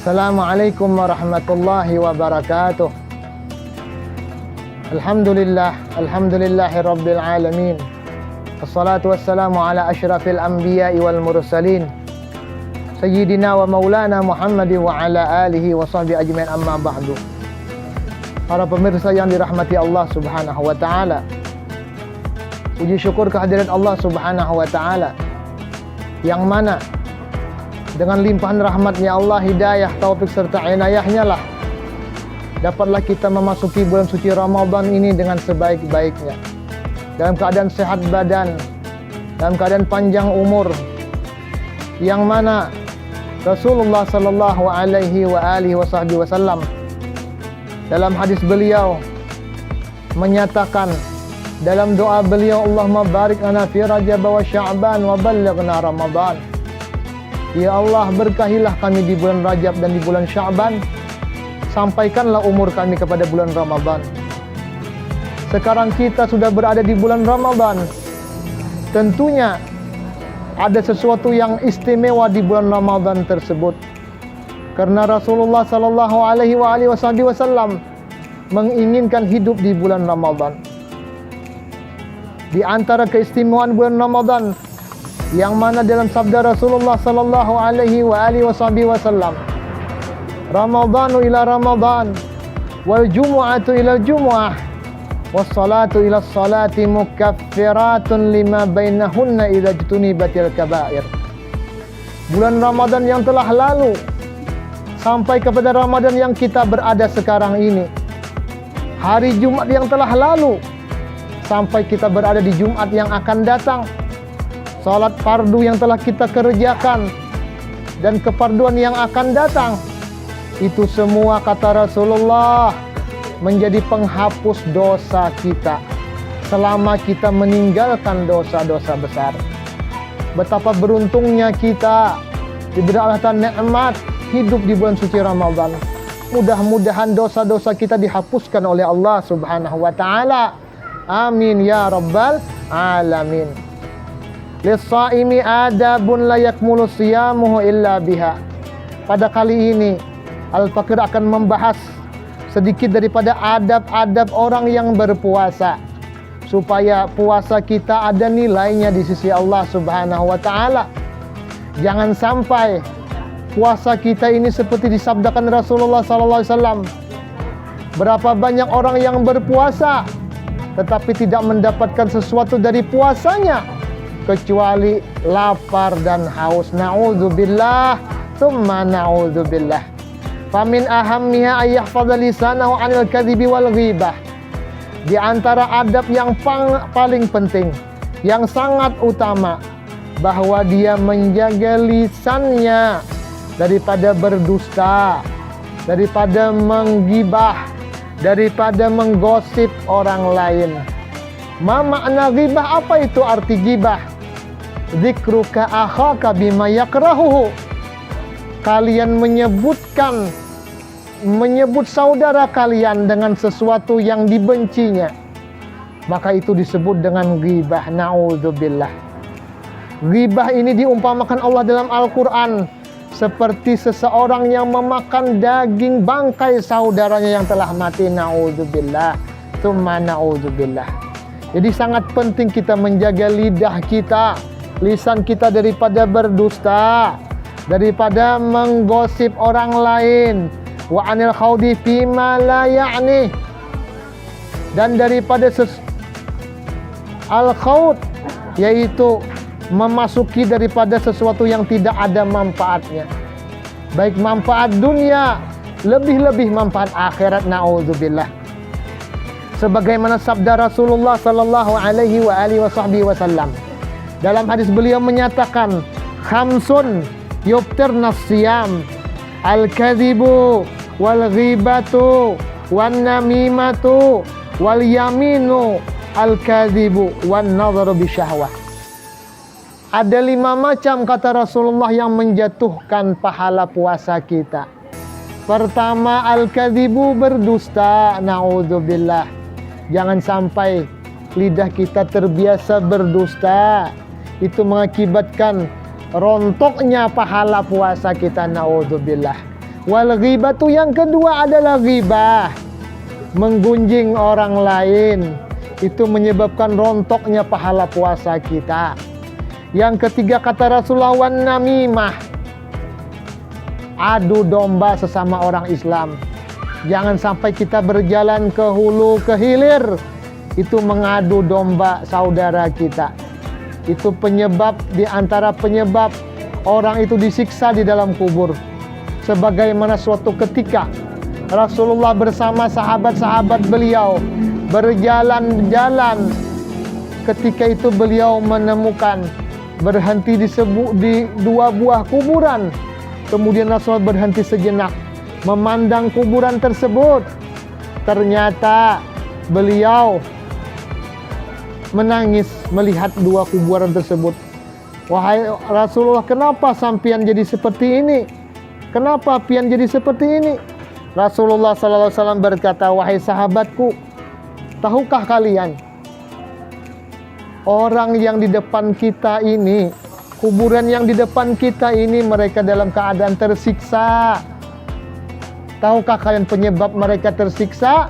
Assalamualaikum warahmatullahi wabarakatuh. Alhamdulillahi rabbil alamin. Assalatu wassalamu ala asyrafil anbiya'i wal mursalin Sayyidina wa maulana Muhammadin wa ala alihi wa sahbihi ajmain, amma ba'du. Para pemirsa yang dirahmati Allah subhanahu wa ta'ala, puji syukur kehadiran Allah subhanahu wa ta'ala, yang mana dengan limpahan rahmatnya Allah, hidayah, taufik serta inayahnya lah dapatlah kita memasuki bulan suci Ramadan ini dengan sebaik-baiknya, dalam keadaan sehat badan, dalam keadaan panjang umur, yang mana Rasulullah sallallahu alaihi wasallam dalam hadis beliau menyatakan, dalam doa beliau, Allahumma barik lana fi Rajab wa Sya'ban wa ballighna Ramadan. Ya Allah, berkahilah kami di bulan Rajab dan di bulan Sya'ban, sampaikanlah umur kami kepada bulan Ramadan. Sekarang kita sudah berada di bulan Ramadan. Tentunya ada sesuatu yang istimewa di bulan Ramadan tersebut, karena Rasulullah sallallahu alaihi wasallam menginginkan hidup di bulan Ramadan. Di antara keistimewaan bulan Ramadan, yang mana dalam sabda Rasulullah sallallahu alaihi wasallam, Ramadhanu ila Ramadhan wal jumu'atu ila jumu'ah was salatu ila salati mukaffiratun lima bainahunna idza jutunibatil kaba'ir. Bulan Ramadan yang telah lalu sampai kepada Ramadan yang kita berada sekarang ini, hari Jumat yang telah lalu sampai kita berada di Jumat yang akan datang, salat fardu yang telah kita kerjakan dan kefarduan yang akan datang, itu semua kata Rasulullah menjadi penghapus dosa kita selama kita meninggalkan dosa-dosa besar. Betapa beruntungnya kita diberi Allah nikmat hidup di bulan suci Ramadan. Mudah-mudahan dosa-dosa kita dihapuskan oleh Allah subhanahu wa ta'ala. Amin ya rabbal alamin. Lis-shaimi adabun la yakmulu siyamuhu illa biha. Pada kali ini Al-Fakir akan membahas sedikit daripada adab-adab orang yang berpuasa, supaya puasa kita ada nilainya di sisi Allah subhanahu wa ta'ala. Jangan sampai puasa kita ini seperti disabdakan Rasulullah sallallahu alaihi wasallam, berapa banyak orang yang berpuasa tetapi tidak mendapatkan sesuatu dari puasanya kecuali lapar dan haus. Na'udzubillah tsumma na'udzubillah. Famin ahammiha ayyahfadha lisanahu 'anil kadhibi wal ghibah. Di antara adab yang paling penting, yang sangat utama, bahwa dia menjaga lisannya daripada berdusta, daripada menggibah, daripada menggosip orang lain. Ma makna ghibah? Apa itu arti ghibah? Dzikruka akhaka bima yakrahuhu. Kalian menyebut saudara kalian dengan sesuatu yang dibencinya, maka itu disebut dengan ghibah. Na'udzubillah. Ghibah ini diumpamakan Allah dalam Al-Quran seperti seseorang yang memakan daging bangkai saudaranya yang telah mati. Na'udzubillah tsumma na'udzubillah. Jadi sangat penting kita menjaga lidah kita, lisan kita, daripada berdusta, daripada menggosip orang lain, wa anil khawdi fima la ya'ni, dan daripada al-khawd, yaitu memasuki daripada sesuatu yang tidak ada manfaatnya, baik manfaat dunia, lebih-lebih manfaat akhirat. Na'udzubillah. Sebagaimana sabda Rasulullah sallallahu alaihi wasallam dalam hadis beliau menyatakan, khamsun yuftirna siyam, al-kadhibu wal ghibatu wan namimatu wal yaminu al-kadhibu wan nadharu bisyahwah. Ada 5 macam kata Rasulullah yang menjatuhkan pahala puasa kita. Pertama, al-kadhibu, berdusta. Na'udzubillah. Jangan sampai lidah kita terbiasa berdusta. Itu mengakibatkan rontoknya pahala puasa kita. Na'udzubillah. Wal ghibatu yang kedua adalah ghibah, menggunjing orang lain. Itu menyebabkan rontoknya pahala puasa kita. Yang ketiga kata Rasulullah, wan namimah, adu domba sesama orang Islam. Jangan sampai kita berjalan ke hulu ke hilir itu mengadu domba saudara kita. Itu penyebab di antara penyebab orang itu disiksa di dalam kubur. Sebagaimana suatu ketika Rasulullah bersama sahabat-sahabat beliau berjalan-jalan, ketika itu beliau menemukan berhenti di dua buah kuburan. Kemudian Rasulullah berhenti sejenak memandang kuburan tersebut. Ternyata beliau menangis melihat dua kuburan tersebut. Wahai Rasulullah, kenapa sampian jadi seperti ini? Kenapa pian jadi seperti ini? Rasulullah SAW berkata, wahai sahabatku, tahukah kalian, orang yang di depan kita ini, kuburan yang di depan kita ini, mereka dalam keadaan tersiksa. Tahukah kalian penyebab mereka tersiksa?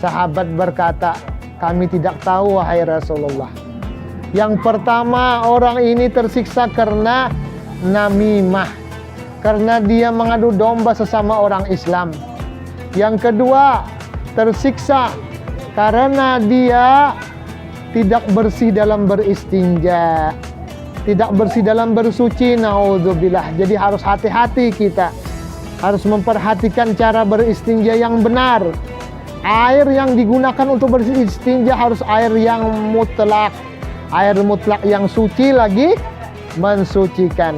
Sahabat berkata, kami tidak tahu wahai Rasulullah. Yang pertama, orang ini tersiksa karena namimah, karena dia mengadu domba sesama orang Islam. Yang kedua, tersiksa karena dia tidak bersih dalam beristinja, tidak bersih dalam bersuci, naudzubillah. Jadi harus hati-hati kita, harus memperhatikan cara beristinja yang benar. Air yang digunakan untuk beristinja harus air yang mutlak, air mutlak yang suci lagi mensucikan.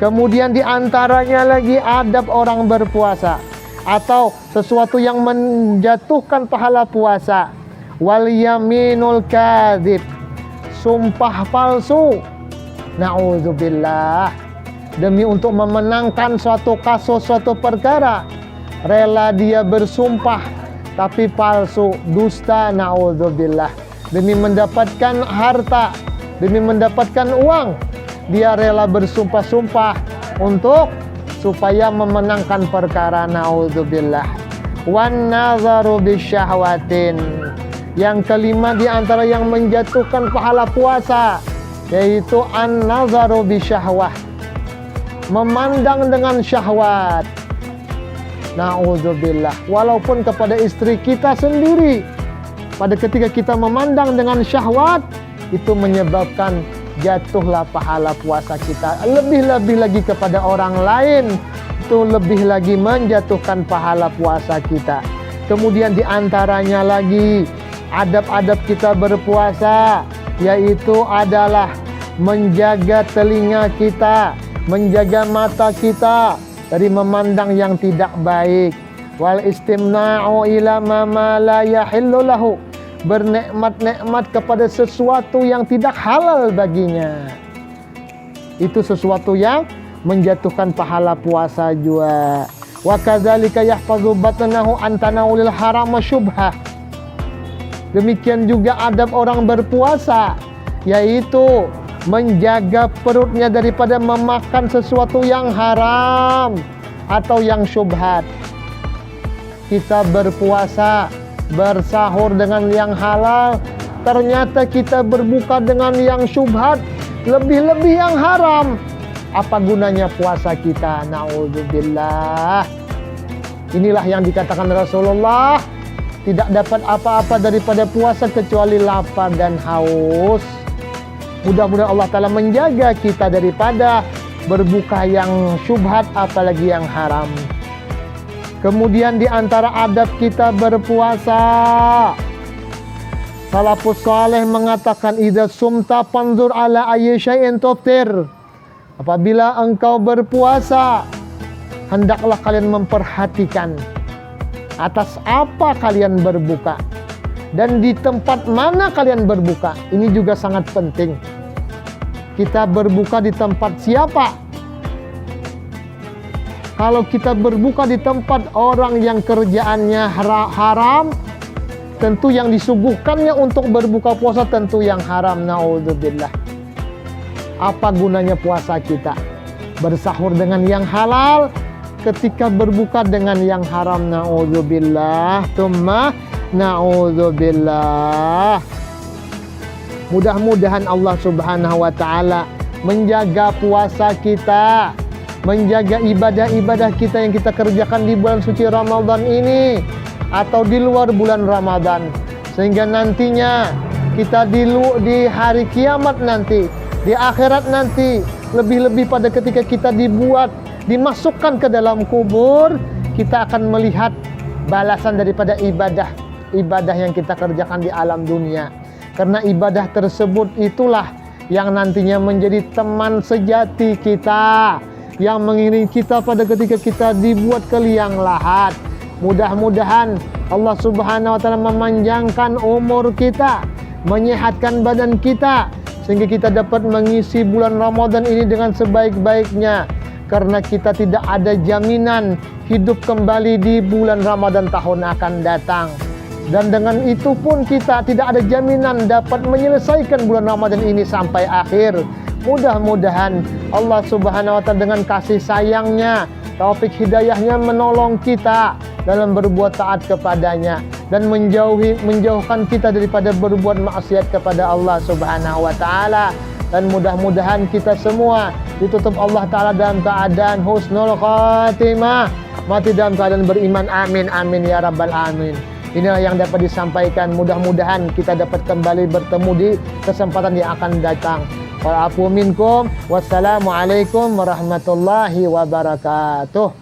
Kemudian diantaranya lagi adab orang berpuasa atau sesuatu yang menjatuhkan pahala puasa. Wal yaminul kadzib, sumpah palsu. Nauzubillah. Demi untuk memenangkan suatu kasus, suatu perkara, rela dia bersumpah tapi palsu, dusta, nauzubillah. Demi mendapatkan harta, demi mendapatkan uang, dia rela bersumpah-sumpah untuk supaya memenangkan perkara, nauzubillah. Wan nazaru bisyahwatin. Yang kelima di antara yang menjatuhkan pahala puasa yaitu an-nazaru bisyahwah, memandang dengan syahwat. Nauzubillah. Walaupun kepada istri kita sendiri, pada ketika kita memandang dengan syahwat, itu menyebabkan jatuhlah pahala puasa kita. Lebih-lebih lagi kepada orang lain, itu lebih lagi menjatuhkan pahala puasa kita. Kemudian diantaranya lagi adab-adab kita berpuasa, yaitu adalah menjaga telinga kita, menjaga mata kita dari memandang yang tidak baik. Wal istimna'u ila ma la yahillu lahu, bernikmat-nikmat kepada sesuatu yang tidak halal baginya. Itu sesuatu yang menjatuhkan pahala puasa juga. Wa kadzalika yahfazu batnahu an tanawulil haram wa syubhah. Demikian juga adab orang berpuasa, yaitu menjaga perutnya daripada memakan sesuatu yang haram atau yang syubhat. Kita berpuasa, bersahur dengan yang halal, ternyata kita berbuka dengan yang syubhat, lebih-lebih yang haram. Apa gunanya puasa kita? Nauzubillah. Inilah yang dikatakan Rasulullah, tidak dapat apa-apa daripada puasa kecuali lapar dan haus. Mudah-mudahan Allah Ta'ala menjaga kita daripada berbuka yang syubhat apalagi yang haram. Kemudian di antara adab kita berpuasa, salafus saleh mengatakan idza sumta fanzur ala ayyi syai'in tuftir. Apabila engkau berpuasa, hendaklah kalian memperhatikan atas apa kalian berbuka dan di tempat mana kalian berbuka. Ini juga sangat penting. Kita berbuka di tempat siapa? Kalau kita berbuka di tempat orang yang kerjaannya haram, tentu yang disuguhkannya untuk berbuka puasa tentu yang haram. Naudzubillah. Apa gunanya puasa kita? Bersahur dengan yang halal, ketika berbuka dengan yang haram. Na'udzubillah, tsumma na'udzubillah. Mudah-mudahan Allah Subhanahu wa taala menjaga puasa kita, menjaga ibadah-ibadah kita yang kita kerjakan di bulan suci Ramadan ini atau di luar bulan Ramadan, sehingga nantinya kita di hari kiamat nanti, di akhirat nanti, lebih-lebih pada ketika kita dimasukkan ke dalam kubur, kita akan melihat balasan daripada ibadah yang kita kerjakan di alam dunia. Karena ibadah tersebut itulah yang nantinya menjadi teman sejati kita, yang mengiringi kita pada ketika kita dibuat ke liang lahat. Mudah-mudahan Allah Subhanahu wa taala memanjangkan umur kita, menyehatkan badan kita, sehingga kita dapat mengisi bulan Ramadan ini dengan sebaik-baiknya. Karena kita tidak ada jaminan hidup kembali di bulan Ramadan tahun akan datang. Dan dengan itu pun kita tidak ada jaminan dapat menyelesaikan bulan Ramadan ini sampai akhir. Mudah-mudahan Allah Subhanahu wa taala dengan kasih sayangnya, taufik hidayahnya menolong kita dalam berbuat taat kepadanya dan menjauhkan kita daripada berbuat maksiat kepada Allah Subhanahu wa taala. Dan mudah-mudahan kita semua ditutup Allah taala dalam keadaan husnul khatimah, mati dalam keadaan beriman. Amin amin ya rabbal alamin. Inilah yang dapat disampaikan. Mudah-mudahan kita dapat kembali bertemu di kesempatan yang akan datang. Wa'afu minkum. Wassalamualaikum warahmatullahi wabarakatuh.